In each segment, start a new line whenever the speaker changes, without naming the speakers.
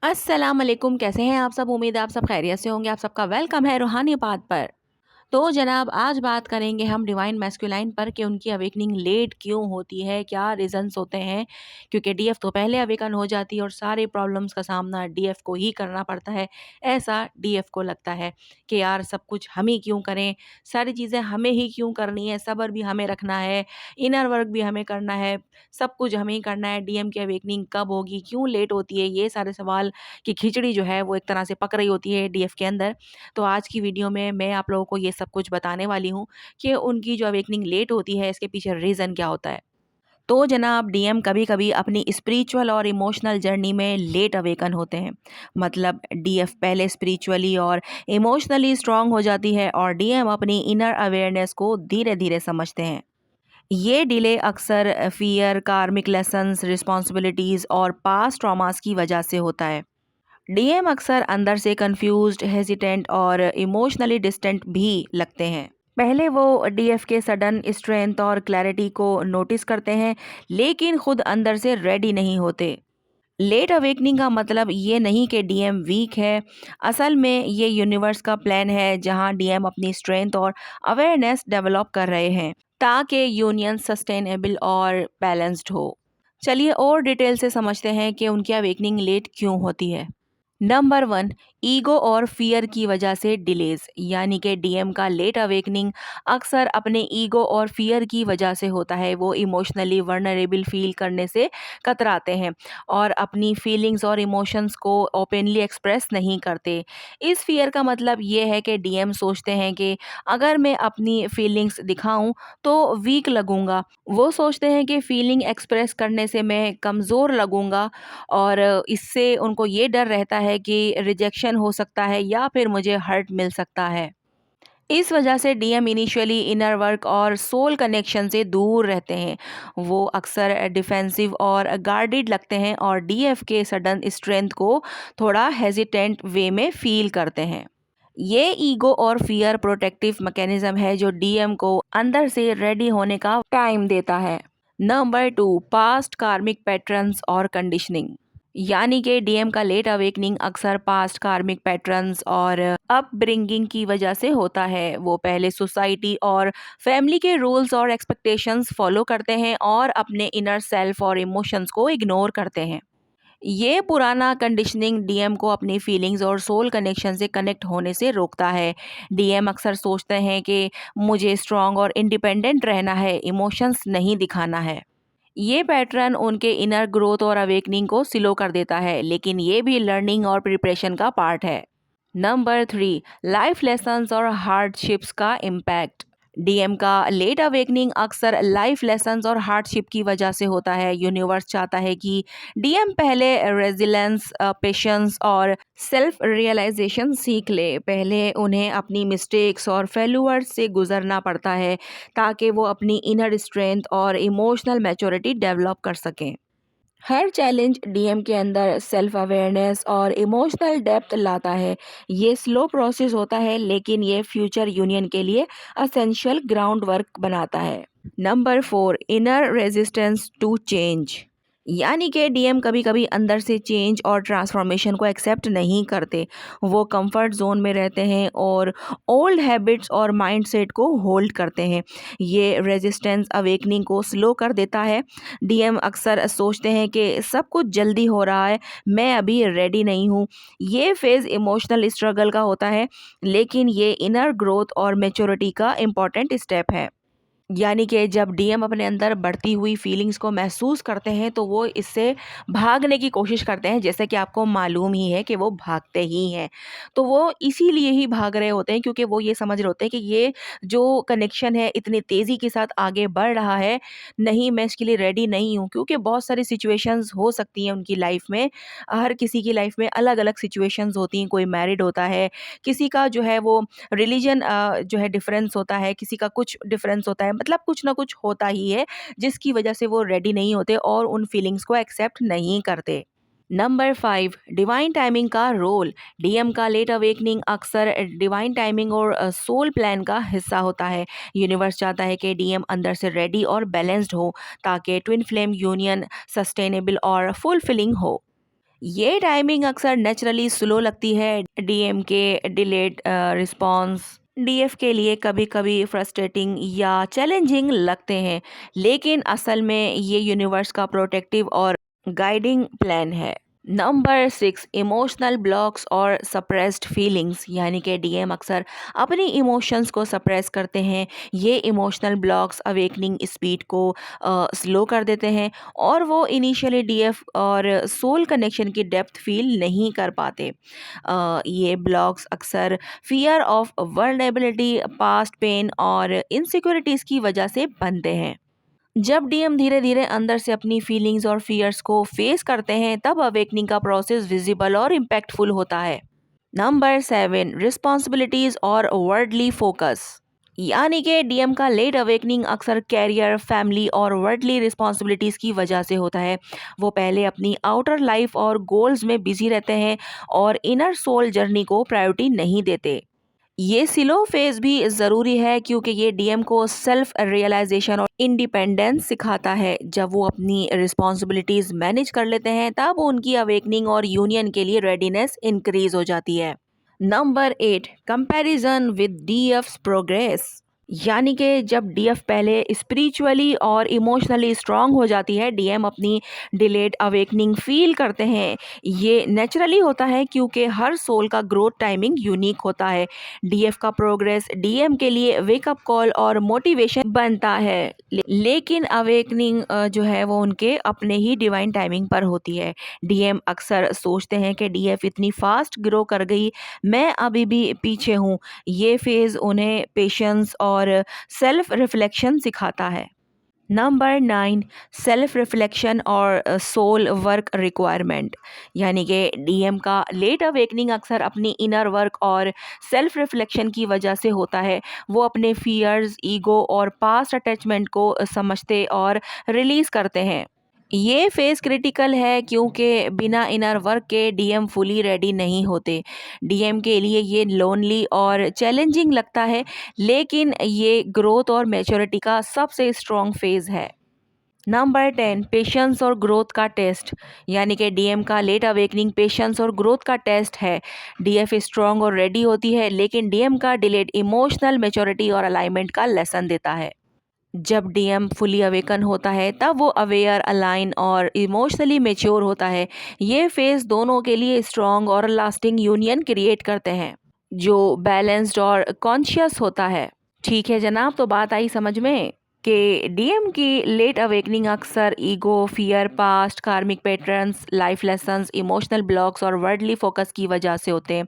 अस्सलाम वालेकुम, कैसे हैं आप सब? उम्मीद है आप सब खैरियत से होंगे। आप सबका वेलकम है रूहानी बात पर। तो जनाब आज बात करेंगे हम डिवाइन मैस्कुलाइन पर कि उनकी अवेकनिंग लेट क्यों होती है, क्या रीज़न्स होते हैं? क्योंकि डीएफ तो पहले अवेकन हो जाती है और सारे प्रॉब्लम्स का सामना डीएफ को ही करना पड़ता है। ऐसा डीएफ को लगता है कि यार सब कुछ हम ही क्यों करें, सारी चीज़ें हमें ही क्यों करनी है, सब्र भी हमें रखना है, इनर वर्क भी हमें करना है, सब कुछ हमें ही करना है। डीएम की अवेकनिंग कब होगी, क्यों लेट होती है? ये सारे सवाल की खिचड़ी जो है वो एक तरह से पक रही होती है डीएफ के अंदर। तो आज की वीडियो में मैं आप लोगों को ये सब कुछ बताने वाली हूँ कि उनकी जो अवेकनिंग लेट होती है इसके पीछे रीज़न क्या होता है। तो जनाब डीएम कभी-कभी अपनी स्पिरिचुअल और इमोशनल जर्नी में लेट अवेकन होते हैं। मतलब डीएफ पहले स्पिरिचुअली और इमोशनली स्ट्रांग हो जाती है और डीएम अपनी इनर अवेयरनेस को धीरे-धीरे समझते हैं। ये डिले अक्सर फियर, कार्मिक लेसन्स, रिस्पॉन्सिबिलिटीज़ और पास्ट ट्रॉमास की वजह से होता है। डीएम अक्सर अंदर से कंफ्यूज्ड, हेजिटेंट और इमोशनली डिस्टेंट भी लगते हैं। पहले वो डीएफ के सडन स्ट्रेंथ और क्लैरिटी को नोटिस करते हैं, लेकिन खुद अंदर से रेडी नहीं होते। लेट अवेकनिंग का मतलब ये नहीं कि डीएम वीक है। असल में ये यूनिवर्स का प्लान है जहां डीएम अपनी स्ट्रेंथ और अवेयरनेस डेवलप कर रहे हैं ताकि यूनियन सस्टेनेबल और बैलेंस्ड हो। चलिए और डिटेल से समझते हैं कि उनकी अवेकनिंग लेट क्यों होती है। नंबर वन, ईगो और फियर की वजह से डिलेज, यानी कि डीएम का लेट अवेकनिंग अक्सर अपने ईगो और फियर की वजह से होता है। वो इमोशनली वर्नरेबल फील करने से कतराते हैं और अपनी फीलिंग्स और इमोशंस को ओपनली एक्सप्रेस नहीं करते। इस फियर का मतलब ये है कि डीएम सोचते हैं कि अगर मैं अपनी फीलिंग्स दिखाऊं तो वीक लगूंगा। वो सोचते हैं कि फीलिंग एक्सप्रेस करने से मैं कमज़ोर लगूंगा और इससे उनको ये डर रहता है कि रिजेक्शन हो सकता है या फिर मुझे हर्ट मिल सकता है। इस वजह से डीएम इनिशियली इनर वर्क और सोल कनेक्शन से दूर रहते हैं। वो अक्सर डिफेंसिव और गार्डेड लगते हैं और डीएफ के सडन स्ट्रेंथ को थोड़ा हेजिटेंट वे में फील करते हैं। ये ईगो और फियर प्रोटेक्टिव मैकेनिज्म है जो डीएम को अंदर से रेडी होने का टाइम देता है। नंबर टू, पास्ट कार्मिक पैटर्न्स और कंडीशनिंग, यानी कि डीएम का लेट अवेकनिंग अक्सर पास्ट कार्मिक पैटर्न्स और अपब्रिंगिंग की वजह से होता है। वो पहले सोसाइटी और फैमिली के रूल्स और एक्सपेक्टेशंस फॉलो करते हैं और अपने इनर सेल्फ और इमोशंस को इग्नोर करते हैं। ये पुराना कंडीशनिंग डीएम को अपनी फीलिंग्स और सोल कनेक्शन से कनेक्ट होने से रोकता है। डीएम अक्सर सोचते हैं कि मुझे स्ट्रांग और इंडिपेंडेंट रहना है, इमोशंस नहीं दिखाना है। ये पैटर्न उनके इनर ग्रोथ और अवेकनिंग को स्लो कर देता है, लेकिन ये भी लर्निंग और प्रिपरेशन का पार्ट है। नंबर थ्री, लाइफ लेसन्स और हार्डशिप्स का इम्पैक्ट। डीएम का लेट अवेकनिंग अक्सर लाइफ लेसन्स और हार्डशिप की वजह से होता है। यूनिवर्स चाहता है कि डीएम पहले रेजिलेंस, पेशेंस और सेल्फ रियलाइजेशन सीख ले। पहले उन्हें अपनी मिस्टेक्स और फेल्यूअर्स से गुजरना पड़ता है ताकि वो अपनी इनर स्ट्रेंथ और इमोशनल मैच्योरिटी डेवलप कर सकें। हर चैलेंज डीएम के अंदर सेल्फ अवेयरनेस और इमोशनल डेप्थ लाता है। ये स्लो प्रोसेस होता है, लेकिन ये फ्यूचर यूनियन के लिए असेंशियल ग्राउंड वर्क बनाता है। Number four, inner resistance to change, यानी कि डीएम कभी कभी अंदर से चेंज और ट्रांसफॉर्मेशन को एक्सेप्ट नहीं करते। वो कंफर्ट जोन में रहते हैं और ओल्ड हैबिट्स और माइंडसेट को होल्ड करते हैं। ये रेजिस्टेंस अवेकनिंग को स्लो कर देता है। डीएम अक्सर सोचते हैं कि सब कुछ जल्दी हो रहा है, मैं अभी रेडी नहीं हूँ। ये फेज़ इमोशनल स्ट्रगल का होता है, लेकिन ये इनर ग्रोथ और मेच्योरिटी का इम्पॉर्टेंट स्टेप है। यानी कि जब डीएम अपने अंदर बढ़ती हुई फीलिंग्स को महसूस करते हैं तो वो इससे भागने की कोशिश करते हैं। जैसे कि आपको मालूम ही है कि वो भागते ही हैं। तो वो इसीलिए ही भाग रहे होते हैं क्योंकि वो ये समझ रहे होते हैं कि ये जो कनेक्शन है इतनी तेज़ी के साथ आगे बढ़ रहा है, नहीं मैं इसके लिए रेडी नहीं हूँ। क्योंकि बहुत सारी सिचुएशंस हो सकती हैं उनकी लाइफ में। हर किसी की लाइफ में अलग-अलग सिचुएशंस होती हैं। कोई मैरिड होता है, किसी का जो है वो रिलीजन जो है डिफरेंस होता है, किसी का कुछ डिफरेंस होता है, मतलब कुछ ना कुछ होता ही है जिसकी वजह से वो रेडी नहीं होते और उन फीलिंग्स को एक्सेप्ट नहीं करते। नंबर फाइव, डिवाइन टाइमिंग का रोल। डीएम का लेट अवेकनिंग अक्सर डिवाइन टाइमिंग और सोल प्लान का हिस्सा होता है। यूनिवर्स चाहता है कि डीएम अंदर से रेडी और बैलेंस्ड हो ताकि ट्विन फ्लेम यूनियन सस्टेनेबल और फुलफिलिंग हो। ये टाइमिंग अक्सर नेचुरली स्लो लगती है। डीएम के डिलेड रिस्पॉन्स डीएफ के लिए कभी कभी फ्रस्ट्रेटिंग या चैलेंजिंग लगते हैं, लेकिन असल में ये यूनिवर्स का प्रोटेक्टिव और गाइडिंग प्लान है। नंबर 6, इमोशनल ब्लॉक्स और सप्रेस्ड फीलिंग्स, यानी कि डीएम अक्सर अपनी इमोशंस को सप्रेस करते हैं। ये इमोशनल ब्लॉक्स अवेकनिंग स्पीड को स्लो कर देते हैं और वो इनिशियली डीएफ और सोल कनेक्शन की डेप्थ फील नहीं कर पाते। ये ब्लॉक्स अक्सर fear of vulnerability, past pain और इनसिक्योरिटीज़ की वजह से बनते हैं। जब डीएम धीरे धीरे अंदर से अपनी फीलिंग्स और फियर्स को फेस करते हैं, तब अवेकनिंग का प्रोसेस विजिबल और इम्पैक्टफुल होता है। नंबर 7, रिस्पॉन्सिबिलिटीज और वर्डली फोकस, यानी कि डीएम का लेट अवेकनिंग अक्सर कैरियर, फैमिली और वर्डली रिस्पॉन्सिबिलिटीज की वजह से होता है। वो पहले अपनी आउटर लाइफ और गोल्स में बिजी रहते हैं और इनर सोल जर्नी को प्रायोरिटी नहीं देते। ये स्लो फेज भी ज़रूरी है क्योंकि ये डीएम को सेल्फ रियलाइजेशन और इंडिपेंडेंस सिखाता है। जब वो अपनी रिस्पॉन्सिबिलिटीज़ मैनेज कर लेते हैं, तब उनकी अवेकनिंग और यूनियन के लिए रेडीनेस इंक्रीज हो जाती है। नंबर 8, कंपैरिजन विद डीएफ्स प्रोग्रेस, यानी कि जब डीएफ पहले स्पिरिचुअली और इमोशनली स्ट्रांग हो जाती है, डीएम अपनी डिलेड अवेकनिंग फील करते हैं। ये नेचुरली होता है क्योंकि हर सोल का ग्रोथ टाइमिंग यूनिक होता है। डीएफ का प्रोग्रेस डीएम के लिए वेकअप कॉल और मोटिवेशन बनता है, लेकिन अवेकनिंग जो है वो उनके अपने ही डिवाइन टाइमिंग पर होती है। डीएम अक्सर सोचते हैं कि डीएफ इतनी फास्ट ग्रो कर गई, मैं अभी भी पीछे हूँ। ये फेज उन्हें पेशेंस और सेल्फ रिफ्लेक्शन सिखाता है। नंबर 9, सेल्फ रिफ्लेक्शन और सोल वर्क रिक्वायरमेंट, यानी कि डीएम का लेट अवेकनिंग अक्सर अपनी इनर वर्क और सेल्फ रिफ्लेक्शन की वजह से होता है। वो अपने फियर्स, ईगो और पास्ट अटैचमेंट को समझते और रिलीज करते हैं। ये फेज क्रिटिकल है क्योंकि बिना इनर वर्क के डीएम फुली रेडी नहीं होते। डीएम के लिए ये लोनली और चैलेंजिंग लगता है, लेकिन ये ग्रोथ और मैच्योरिटी का सबसे स्ट्रॉन्ग फेज है। नंबर 10, पेशेंस और ग्रोथ का टेस्ट, यानी कि डीएम का लेट अवेकनिंग पेशेंस और ग्रोथ का टेस्ट है। डीएफ स्ट्रॉन्ग और रेडी होती है, लेकिन डीएम का डिलेड इमोशनल मैच्योरिटी और अलाइनमेंट का लेसन देता है। जब डीएम फुली अवेकन होता है, तब वो अवेयर, अलाइन और इमोशनली मेच्योर होता है। ये फेज दोनों के लिए स्ट्रॉन्ग और लास्टिंग यूनियन क्रिएट करते हैं, जो बैलेंस्ड और कॉन्शियस होता है। ठीक है जनाब, तो बात आई समझ में कि डीएम की लेट अवेकनिंग अक्सर ईगो, फियर, पास्ट, कार्मिक patterns, life lessons, emotional blocks और वर्डली फोकस की वजह से होते हैं।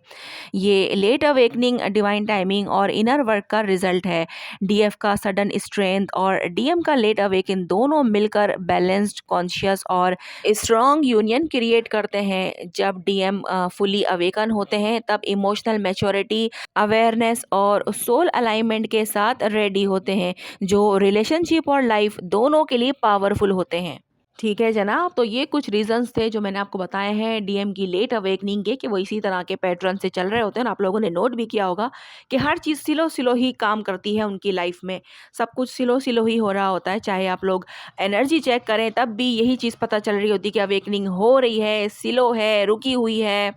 ये लेट अवेकनिंग डिवाइन टाइमिंग और इनर वर्क का रिजल्ट है। डीएफ का सडन स्ट्रेंथ और डीएम का लेट अवेकन दोनों मिलकर बैलेंस्ड, कॉन्शियस और स्ट्रॉन्ग यूनियन क्रिएट करते हैं। जब डीएम फुली अवेकन होते हैं, तब इमोशनल मैच्योरिटी, अवेयरनेस और सोल अलाइनमेंट के साथ रेडी होते हैं, जो रिलेशनशिप और लाइफ दोनों के लिए पावरफुल होते हैं। ठीक है जनाब, तो ये कुछ रीजंस थे जो मैंने आपको बताए हैं डीएम की लेट अवेकनिंग के, कि वो इसी तरह के पैटर्न से चल रहे होते हैं। आप लोगों ने नोट भी किया होगा कि हर चीज़ सिलो सिलो ही काम करती है उनकी लाइफ में। सब कुछ सिलो सिलो ही हो रहा होता है। चाहे आप लोग एनर्जी चेक करें, तब भी यही चीज़ पता चल रही होती है कि अवेकनिंग हो रही है, सिलो है, रुकी हुई है।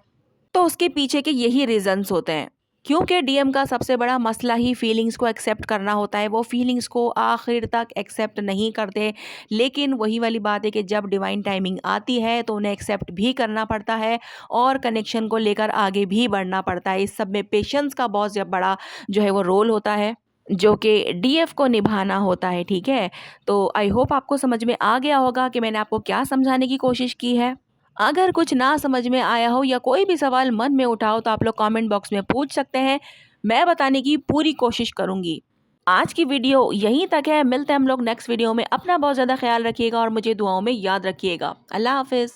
तो उसके पीछे के यही रीजंस होते हैं, क्योंकि डीएम का सबसे बड़ा मसला ही फीलिंग्स को एक्सेप्ट करना होता है। वो फीलिंग्स को आखिर तक एक्सेप्ट नहीं करते, लेकिन वही वाली बात है कि जब डिवाइन टाइमिंग आती है तो उन्हें एक्सेप्ट भी करना पड़ता है और कनेक्शन को लेकर आगे भी बढ़ना पड़ता है। इस सब में पेशेंस का बहुत बड़ा जो है वो रोल होता है, जो कि डीएफ को निभाना होता है। ठीक है, तो आई होप आपको समझ में आ गया होगा कि मैंने आपको क्या समझाने की कोशिश की है। अगर कुछ ना समझ में आया हो या कोई भी सवाल मन में उठाओ, तो आप लोग कमेंट बॉक्स में पूछ सकते हैं। मैं बताने की पूरी कोशिश करूंगी। आज की वीडियो यहीं तक है। मिलते हैं हम लोग नेक्स्ट वीडियो में। अपना बहुत ज़्यादा ख्याल रखिएगा और मुझे दुआओं में याद रखिएगा। अल्लाह हाफिज़।